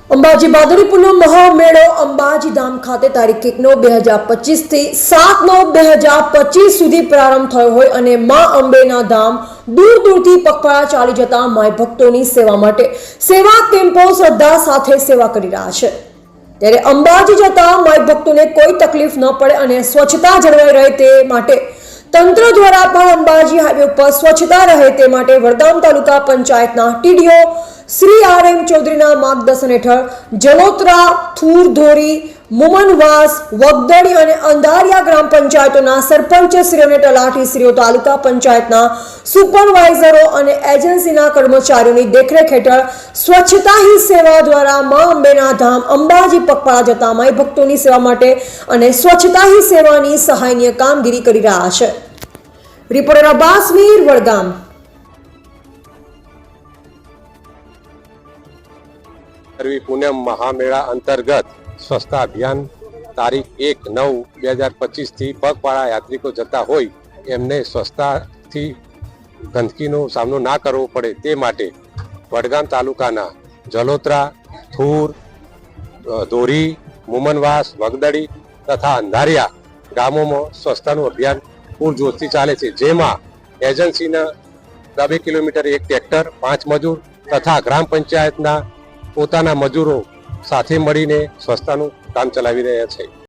અંબાજી ભાદરવી પૂરનો મહામેળો અંબાજી ધામ ખાતે તારીખ 1/9/2025 થી 7/9/2025 સુધી પ્રારંભ થયો હોય અને મા અંબેના ધામ દૂર દૂરથી પગપાળા ચાલી જતા માય ભક્તોની સેવા માટે સેવા કેમ્પો શ્રદ્ધા સાથે સેવા કરી રહ્યા છે। ત્યારે અંબાજી જતા માય ભક્તોને કોઈ તકલીફ ન પડે અને સ્વચ્છતા જળવાઈ રહે તે માટે તંત્ર દ્વારા પણ અંબાજી હાઈવે પર સ્વચ્છતા રહે તે માટે વડગામ તાલુકા પંચાયતના ટીડીઓ શ્રી આર.એમ. ચૌધરીના માર્ગદર્શન હેઠળ જલોત્રા, થૂર, ધોરી, મુમનવાસ, વગદડી અને અંધારિયા ગ્રામ પંચાયતોના સરપંચશ્રીઓ અને તલાટીશ્રીઓ, તાલુકા પંચાયતના સુપરવાઇઝરો અને એજન્સીના કર્મચારીઓની દેખરેખ હેઠળ સ્વચ્છતા હી સેવા દ્વારા મા અંબેના ધામ અંબાજી પગપાળા જતા માઈ ભક્તોની સેવા માટે અને સ્વચ્છતા હી સેવાની સહાયનીય કામગીરી કરી રહ્યા છે। રિપોર્ટર અબ્બાસ મીર, વડગામ। પૂનમ મહામેળા અંતર્ગત સ્વચ્છતા અભિયાન તારીખ 1/9/2025 થી પગપાળા યાત્રિકો જતા હોય એમને સ્વચ્છતાથી ગંદકીનો સામનો ના કરવો પડે તે માટે વડગામ તાલુકાના જલોત્રા, થૂર, ધોરી, મુમનવાસ, વગદડી તથા અંધારિયા ગામોમાં સ્વચ્છતાનું અભિયાન પૂરજોશથી ચાલે છે, જેમાં એજન્સીના 2 કિલોમીટર એક ટ્રેક્ટર, 5 મજૂર તથા ગ્રામ પંચાયતના પોતાના મજૂરો સાથે મળીને સ્વચ્છતાનું કામ ચલાવી રહ્યા છે।